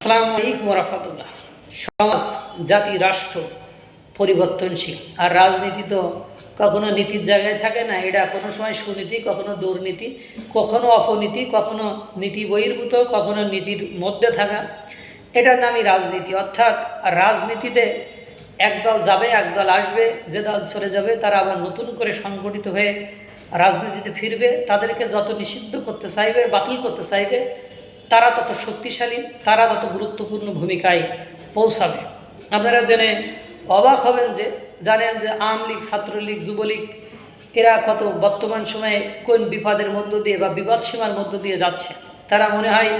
আসসালামু আলাইকুম রহমতুল্লাহ। সমাজ, জাতি, রাষ্ট্র পরিবর্তনশীল, আর রাজনীতি তো কখনো নীতির জায়গায় থাকে না। এটা কোনো সময় সুনীতি, কখনো দুর্নীতি, কখনো অপনীতি, কখনো নীতি বহির্ভূত, কখনো নীতির মধ্যে থাকা, এটার নামই রাজনীতি। অর্থাৎ রাজনীতিতে একদল যাবে, একদল আসবে, যে দল সরে যাবে তারা আবার নতুন করে সংগঠিত হয়ে রাজনীতিতে ফিরবে। তাদেরকে যত নিষিদ্ধ করতে চাইবে, বাতিল করতে চাইবে, তারা তত শক্তিশালী, তারা তত গুরুত্বপূর্ণ ভূমিকায় পৌঁছাবে। আপনারা জেনে অবাক হবেন যে জানেন যে আওয়ামী লীগ, ছাত্রলীগ, যুবলীগ এরা কত বর্তমান সময়ে কোন বিপদের মধ্য দিয়ে বা বিপদ সীমার মধ্য দিয়ে যাচ্ছে। তারা মনে হয়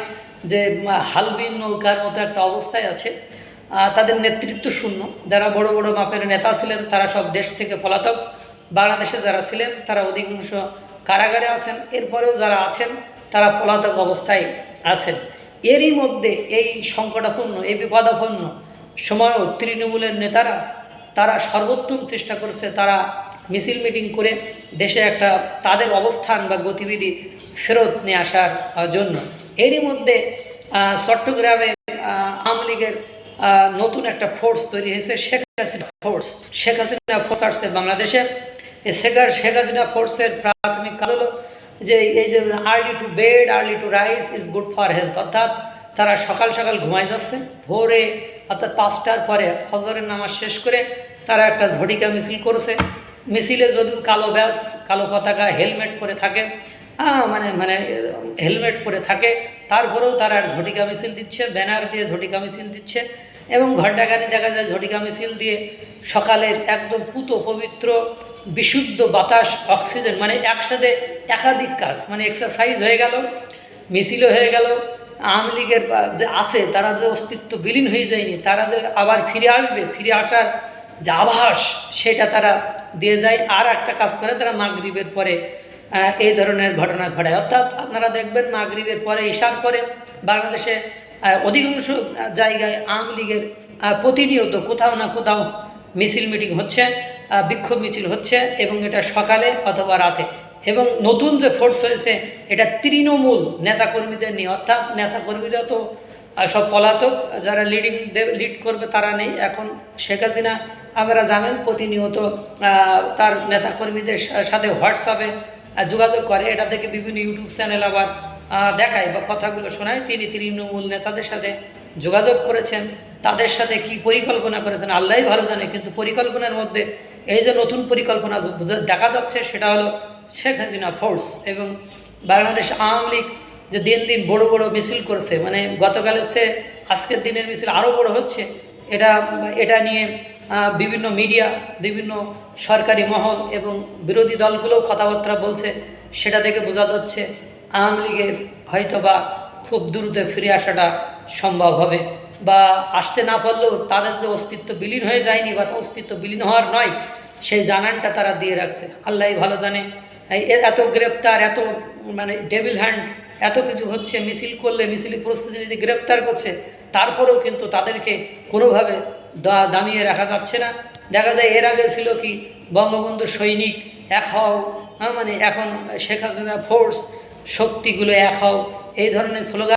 যে হালবিন নৌকার মতো একটা অবস্থায় আছে। তাদের নেতৃত্ব শূন্য। যারা বড় বড় মাপের নেতা ছিলেন তারা সব দেশ থেকে পলাতক। বাংলাদেশে যারা ছিলেন তারা অধিকাংশ কারাগারে আছেন। এরপরেও যারা আছেন তারা পলাতক অবস্থায় আছেন। এরই মধ্যে এই সংকটাপন্ন, এই বিপদাপন্ন সময়ও তৃণমূলের নেতারা তারা সর্বোত্তম চেষ্টা করেছে। তারা মিছিল মিটিং করে দেশে একটা তাদের অবস্থান বা গতিবিধি ফেরত নিয়ে আসার জন্য। এরই মধ্যে চট্টগ্রামে আওয়ামী লীগের নতুন একটা ফোর্স তৈরি হয়েছে, শেখ হাসিনা ফোর্স। শেখ হাসিনা ফোর্স আসছে বাংলাদেশে। এই শেখ হাসিনা ফোর্সের প্রাথমিক কাজ হলো যে এই যে early to bed, early to rise is good for health. অর্থাৎ তারা সকাল সকাল ঘুমায় যাচ্ছে, ভোরে অর্থাৎ 5টার পরে ফজরের নামাজ শেষ করে তারা একটা ঝটিকা মিছিল করেছে। মিছিলে যদিও কালো ব্যাজ, কালো পতাকা, হেলমেট পরে থাকে, মানে মানে হেলমেট পরে থাকে, তারপরেও তারা ঝটিকা মিছিল দিচ্ছে, ব্যানার দিয়ে ঝটিকা মিছিল দিচ্ছে। এবং ঘণ্টাখানি দেখা যায় ঝটিকা মিছিল দিয়ে সকালের একদম পুত পবিত্র বিশুদ্ধ বাতাস, অক্সিজেন, মানে একসাথে একাধিক কাজ, মানে এক্সারসাইজ হয়ে গেল, মিছিলও হয়ে গেল। আওয়ামী লীগের যে আছে তারা যে অস্তিত্ব বিলীন হয়ে যায়নি, তারা যে আবার ফিরে আসবে, ফিরে আসার যে আভাস সেটা তারা দিয়ে যায়। আর একটা কাজ করে তারা মাগরিবের পরে এই ধরনের ঘটনা ঘটায়। অর্থাৎ আপনারা দেখবেন মাগরিবের পরে, ইশার পরে বাংলাদেশে অধিকাংশ জায়গায় আওয়ামী লীগের প্রতিনিয়ত কোথাও না কোথাও মিছিল মিটিং হচ্ছে, বিক্ষোভ মিছিল হচ্ছে, এবং এটা সকালে অথবা রাতে। এবং নতুন যে ফোর্স হয়েছে এটা তৃণমূল নেতাকর্মীদের নিয়ে। অর্থাৎ নেতাকর্মীরা তো সব পলাতক, যারা লিড করবে তারা নেই। এখন শেখ হাসিনা আপনারা জানেন প্রতিনিয়ত তার নেতাকর্মীদের সাথে হোয়াটসঅ্যাপে যোগাযোগ করে। এটা থেকে বিভিন্ন ইউটিউব চ্যানেল আবার দেখায় বা কথাগুলো শোনায়। তিনি তৃণমূল নেতাদের সাথে যোগাযোগ করেছেন, তাদের সাথে কি পরিকল্পনা করেছেন আল্লাহই ভালো জানে। কিন্তু পরিকল্পনার মধ্যে এই যে নতুন পরিকল্পনা দেখা যাচ্ছে সেটা হলো শেখ হাসিনা ফোর্স। এবং বাংলাদেশ আওয়ামী লীগ যে দিন দিন বড় বড় মিছিল করছে, মানে গতকালের চেয়ে আজকের দিনের মিছিল আরও বড় হচ্ছে, এটা নিয়ে বিভিন্ন মিডিয়া, বিভিন্ন সরকারি মহল এবং বিরোধী দলগুলোও কথাবার্তা বলছে। সেটা থেকে বোঝা যাচ্ছে আওয়ামী লীগের হয়তোবা খুব দ্রুত ফিরে আসাটা সম্ভব হবে, বা আসতে না পারলেও তাদের যে অস্তিত্ব বিলীন হয়ে যায়নি বা অস্তিত্ব বিলীন হওয়ার নয় সেই জানানটা তারা দিয়ে রাখছে। আল্লাহই ভালো জানে। এত গ্রেপ্তার, এত মানে ডেভিল হ্যান্ড, এত কিছু হচ্ছে, মিছিল করলে মিছিল প্রস্তুতি নিতে গ্রেপ্তার করছে, তারপরেও কিন্তু তাদেরকে কোনোভাবে দামিয়ে রাখা যাচ্ছে না। দেখা যায় এর আগে ছিল কি বঙ্গবন্ধু সৈনিক এক হও, মানে এখন শেখ হাসিনা ফোর্স শক্তিগুলো এক হও, এই ধরনের স্লোগান